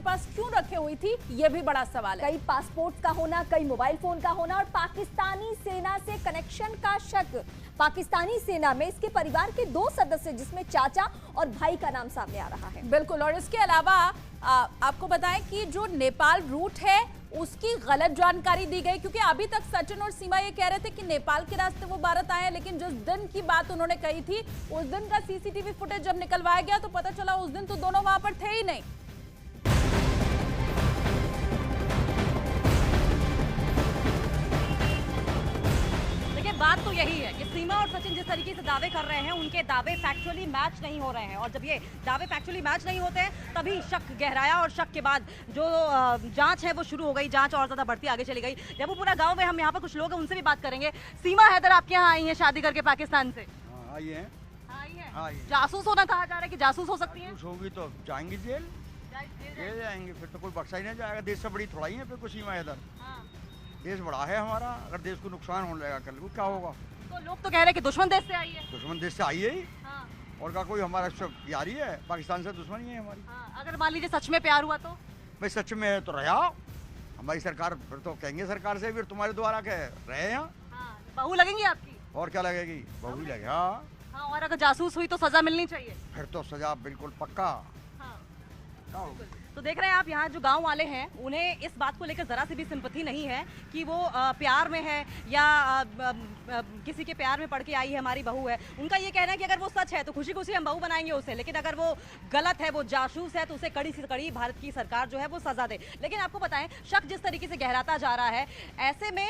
अपने पास क्यों रखे हुई थी, ये भी बड़ा सवाल है। कई पासपोर्ट का होना, कई मोबाइल फोन का होना और पाकिस्तानी सेना से कनेक्शन का शक। पाकिस्तानी सेना में इसके परिवार के 2 सदस्य जिसमें चाचा और भाई का नाम सामने आ रहा है। बिल्कुल, और इसके अलावा आपको बताएं कि जो नेपाल रूट है उसकी गलत जानकारी दी गई, क्योंकि अभी तक सचिन और सीमा ये कह रहे थे कि नेपाल के रास्ते वो भारत आए हैं, लेकिन जिस दिन की बात उन्होंने कही थी उस दिन का सीसीटीवी फुटेज जब निकलवाया गया तो पता चला उस दिन तो दोनों वहां पर थे ही नहीं। बात तो यही है कि सीमा और सचिन जिस तरीके से दावे कर रहे हैं उनके दावे फैक्चुअली मैच नहीं हो रहे हैं, और जब ये दावे फैक्चुअली मैच नहीं होते हैं तभी शक गहराया, और शक के बाद जो जांच है वो शुरू हो गई, जांच और ज्यादा बढ़ती आगे चली गई। जबूपुरा गांव में हम यहाँ पर कुछ लोग हैं, उनसे भी बात करेंगे। सीमा हैदर आपके यहाँ आई है शादी करके पाकिस्तान से? आई है। जासूस होना कहा जा रहा है कि जासूस हो सकती है? होगी तो जाएंगी जेल जाएंगे, फिर तो कोई बख्शा ही नहीं जाएगा। देश से बड़ी थोड़ा ही है फिर कुछ सीमा हैदर। देश बड़ा है हमारा, अगर देश को नुकसान होने लगा कल को क्या होगा? तो लोग तो कह रहे हैं कि दुश्मन देश से आई है। दुश्मन देश से आई है ही। और का कोई हमारा यारी है, पाकिस्तान से दुश्मनी है हमारी। अगर मान लीजिए सच में प्यार हुआ तो? भाई सच में है तो रहा हमारी सरकार, फिर तो कहेंगे सरकार से फिर तुम्हारे द्वारा कह रहे हैं यहाँ। बहू लगेंगी आपकी? और क्या लगेगी, बहू लगे। हाँ, और अगर जासूस हुई तो सजा मिलनी चाहिए? फिर तो सजा बिल्कुल पक्का। तो देख रहे हैं आप, यहाँ जो गांव वाले हैं उन्हें इस बात को लेकर जरा सी भी सिंपैथी नहीं है कि वो प्यार में है या किसी के प्यार में पड़ के आई है हमारी बहू है। उनका ये कहना है कि अगर वो सच है तो खुशी खुशी हम बहू बनाएंगे उसे, लेकिन अगर वो गलत है, वो जासूस है, तो उसे कड़ी से कड़ी भारत की सरकार जो है वो सजा दे। लेकिन आपको बताएं, शक जिस तरीके से गहराता जा रहा है, ऐसे में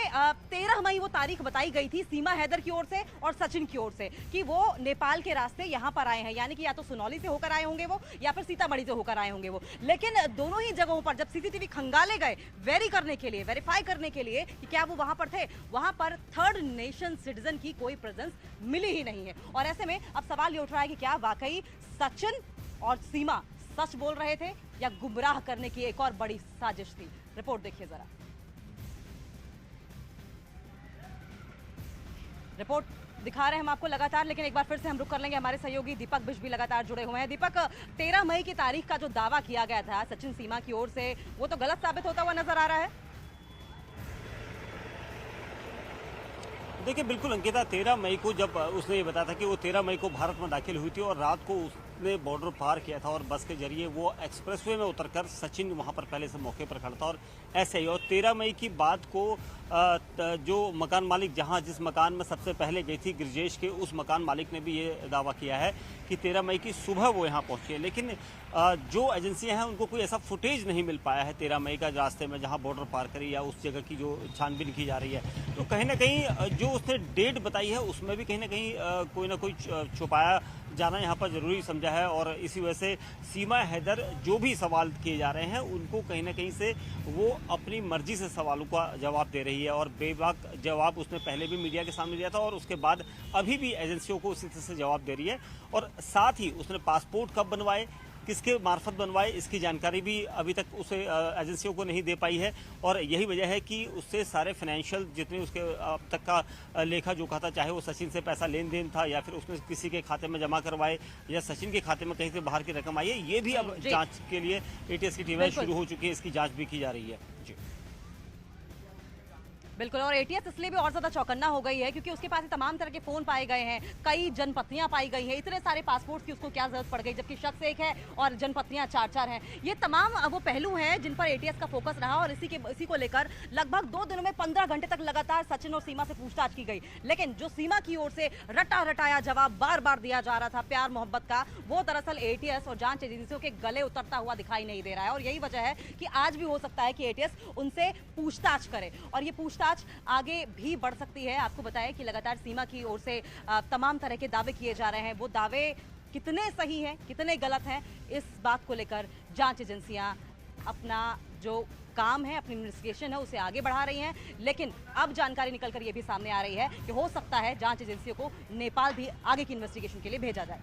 13 मई वो तारीख बताई गई थी सीमा हैदर की ओर से और सचिन की ओर से कि वो नेपाल के रास्ते यहाँ पर आए हैं, यानी कि या तो सुनौली से होकर आए होंगे वो या फिर सीतामढ़ी से होकर आए होंगे वो। लेकिन दोनों ही जगहों पर जब सीसीटीवी खंगाले गए वेरीफाई करने के लिए कि क्या वो वहां पर थे, वहां पर थर्ड नेशन सिटीजन की कोई प्रेजेंस मिली ही नहीं है। और ऐसे में अब सवाल ये उठ रहा है कि क्या वाकई सचिन और सीमा सच बोल रहे थे या गुमराह करने की एक और बड़ी साजिश थी? रिपोर्ट देखिए जरा। रिपोर्ट दिखा रहे हैं हम आपको लगातार, लेकिन एक बार फिर से हम रुक कर लेंगे। हमारे सहयोगी दीपक बिश भी लगातार जुड़े हुए हैं। दीपक, 13 मई की तारीख का जो दावा किया गया था सचिन सीमा की ओर से, वो तो गलत साबित होता हुआ नजर आ रहा है। देखिए बिल्कुल अंकिता, 13 मई को जब उसने ये बताया था कि वो 13 मई को भारत में दाखिल हुई थी और रात को उसने बॉर्डर पार किया था और बस के जरिए वो एक्सप्रेसवे में उतरकर सचिन वहाँ पर पहले से मौके पर खड़ा था और ऐसे ही। और 13 मई की बात को जो मकान मालिक जिस मकान में सबसे पहले गई थी गिरजेश के, उस मकान मालिक ने भी ये दावा किया है कि 13 मई की सुबह वो यहाँ पहुँचे। लेकिन जो एजेंसियां हैं उनको कोई ऐसा फुटेज नहीं मिल पाया है 13 मई का रास्ते में जहाँ बॉर्डर पार करी या उस जगह की जो छानबीन की जा रही है। तो कहीं ना कहीं जो उसने डेट बताई है उसमें भी कहीं ना कहीं कोई ना कोई छुपाया जाना यहाँ पर जरूरी समझा है। और इसी वजह से सीमा हैदर जो भी सवाल किए जा रहे हैं उनको कहीं ना कहीं से वो अपनी मर्जी से सवालों का जवाब दे रही है और बेबाक जवाब उसने पहले भी मीडिया के सामने दिया था और उसके बाद अभी भी एजेंसियों को उसी तरह से जवाब दे रही है। और साथ ही उसने पासपोर्ट कब बनवाए, किसके मार्फत बनवाए, इसकी जानकारी भी अभी तक उसे एजेंसियों को नहीं दे पाई है। और यही वजह है कि उससे सारे फाइनेंशियल जितने उसके अब तक का लेखा जोखा था, चाहे वो सचिन से पैसा लेन देन था या फिर उसने किसी के खाते में जमा करवाए या सचिन के खाते में कहीं से बाहर की रकम आई है, ये भी अब जांच के लिए एटीएस की टीमें शुरू हो चुकी है, इसकी जाँच भी की जा रही है। जी बिल्कुल, और एटीएस इसलिए भी और ज्यादा चौकन्ना हो गई है क्योंकि उसके पास तमाम तरह के फोन पाए गए हैं, कई जनपत्नियां पाई गई हैं, इतने सारे पासपोर्ट की उसको क्या जरूरत पड़ गई, जबकि शख्स एक है और जनपत्नियां 4-4 हैं। ये तमाम वो पहलू हैं जिन पर एटीएस का फोकस रहा और इसी को लेकर लगभग 2 दिनों में 15 घंटे तक लगातार सचिन और सीमा से पूछताछ की गई। लेकिन जो सीमा की ओर से रटाया जवाब बार बार दिया जा रहा था प्यार मोहब्बत का, वो दरअसल एटीएस और जांच एजेंसियों के गले उतरता हुआ दिखाई नहीं दे रहा है। और यही वजह है कि आज भी हो सकता है कि एटीएस उनसे पूछताछ करे और ये पूछताछ आगे भी बढ़ सकती है। आपको बताया कि लगातार सीमा की ओर से तमाम तरह के दावे किए जा रहे हैं, वो दावे कितने सही हैं कितने गलत हैं, इस बात को लेकर जांच एजेंसियां अपना जो काम है, अपनी इन्वेस्टिगेशन है, उसे आगे बढ़ा रही हैं। लेकिन अब जानकारी निकलकर ये भी सामने आ रही है कि हो सकता है जांच एजेंसियों को नेपाल भी आगे की इन्वेस्टिगेशन के लिए भेजा जाए।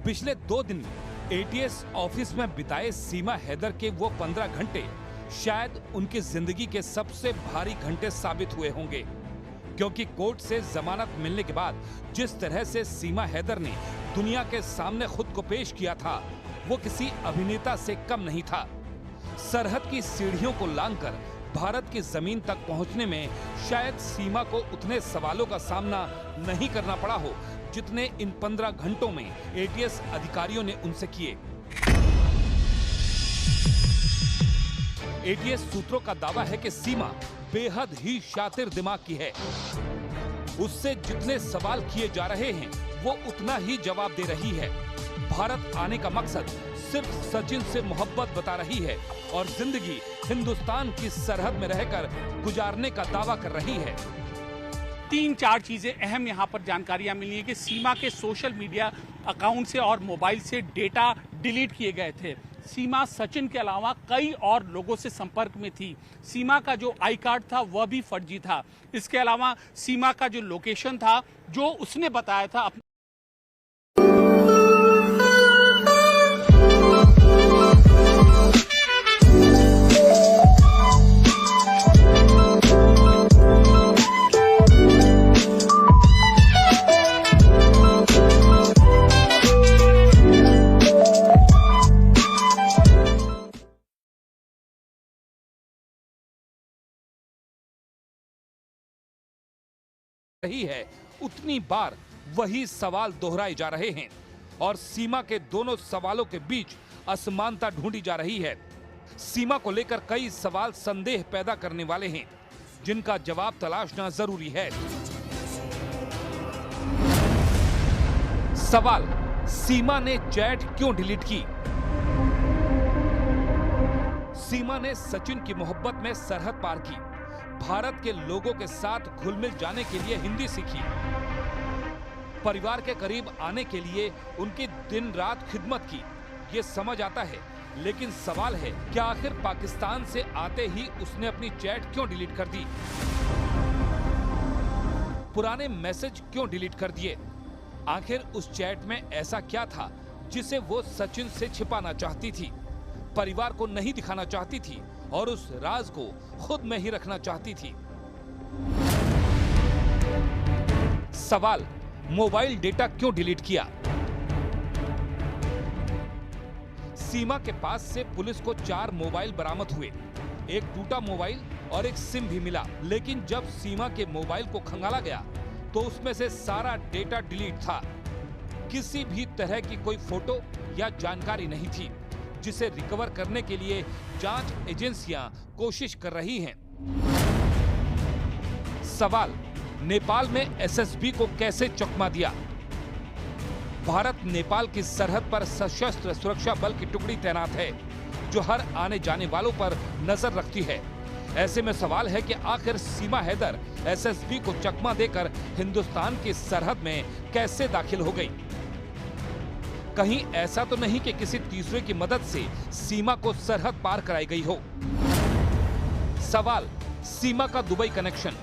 पिछले 2 दिन एटीएस ऑफिस में बिताए सीमा हैदर के वो 15 घंटे शायद उनकी जिंदगी के सबसे भारी घंटे साबित हुए होंगे, क्योंकि कोर्ट से जमानत मिलने के बाद जिस तरह से सीमा हैदर ने दुनिया के सामने खुद को पेश किया था, वो किसी अभिनेता से कम नहीं था। सरहद की सीढ़ियों को लांघकर भारत की जमीन तक पहुंचने में शायद सीमा को उतने सवालों का सामना नहीं करना पड़ा हो जितने इन 15 घंटों में एटीएस अधिकारियों ने उनसे किए। एटीएस सूत्रों का दावा है कि सीमा बेहद ही शातिर दिमाग की है। उससे जितने सवाल किए जा रहे हैं वो उतना ही जवाब दे रही है। भारत आने का मकसद सिर्फ सचिन से मोहब्बत बता रही है और जिंदगी हिंदुस्तान की सरहद में रहकर गुजारने का दावा कर रही है। 3-4 चीजें अहम यहाँ पर जानकारियां मिली है कि सीमा के सोशल मीडिया अकाउंट से और मोबाइल से डेटा डिलीट किए गए थे। सीमा सचिन के अलावा कई और लोगों से संपर्क में थी। सीमा का जो आई कार्ड था वह भी फर्जी था। इसके अलावा सीमा का जो लोकेशन था, जो उसने बताया था रही है, उतनी बार वही सवाल दोहराए जा रहे हैं और सीमा के दोनों सवालों के बीच असमानता ढूंढी जा रही है। सीमा को लेकर कई सवाल संदेह पैदा करने वाले हैं, जिनका जवाब तलाशना जरूरी है। सवाल, सीमा ने चैट क्यों डिलीट की? सीमा ने सचिन की मोहब्बत में सरहद पार की, भारत के लोगों के साथ घुल मिल जाने के लिए हिंदी सीखी, परिवार के करीब आने के लिए उनकी दिन रात खिदमत की, ये समझ आता है। लेकिन सवाल है, क्या आखिर पाकिस्तान से आते ही उसने अपनी चैट क्यों डिलीट कर दी? पुराने मैसेज क्यों डिलीट कर दिए? आखिर उस चैट में ऐसा क्या था जिसे वो सचिन से छिपाना चाहती थी, परिवार को नहीं दिखाना चाहती थी और उस राज को खुद में ही रखना चाहती थी? सवाल, मोबाइल डेटा क्यों डिलीट किया? सीमा के पास से पुलिस को 4 मोबाइल बरामद हुए, एक टूटा मोबाइल और एक सिम भी मिला। लेकिन जब सीमा के मोबाइल को खंगाला गया तो उसमें से सारा डेटा डिलीट था। किसी भी तरह की कोई फोटो या जानकारी नहीं थी, जिसे रिकवर करने के लिए जांच एजेंसियां कोशिश कर रही हैं। सवाल, नेपाल में एसएसबी को कैसे चकमा दिया? भारत नेपाल की सरहद पर सशस्त्र सुरक्षा बल की टुकड़ी तैनात है, जो हर आने जाने वालों पर नजर रखती है। ऐसे में सवाल है कि आखिर सीमा हैदर एसएसबी को चकमा देकर हिंदुस्तान की सरहद में कैसे दाखिल हो गई? कहीं ऐसा तो नहीं कि किसी तीसरे की मदद से सीमा को सरहद पार कराई गई हो? सवाल, सीमा का दुबई कनेक्शन।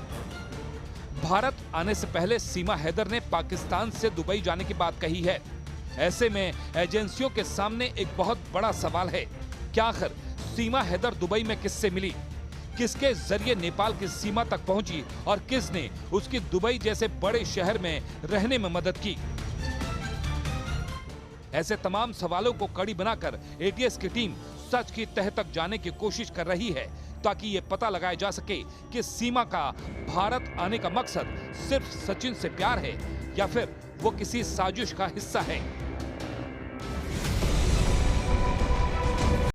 भारत आने से पहले सीमा हैदर ने पाकिस्तान से दुबई जाने की बात कही है। ऐसे में एजेंसियों के सामने एक बहुत बड़ा सवाल है, क्या आखिर सीमा हैदर दुबई में किससे मिली? किसके जरिए नेपाल की सीमा तक पहुंची और किसने उसकी दुबई जैसे बड़े शहर में रहने में मदद की? ऐसे तमाम सवालों को कड़ी बनाकर एटीएस की टीम सच की तह तक जाने की कोशिश कर रही है, ताकि ये पता लगाया जा सके कि सीमा का भारत आने का मकसद सिर्फ सचिन से प्यार है या फिर वो किसी साजिश का हिस्सा है।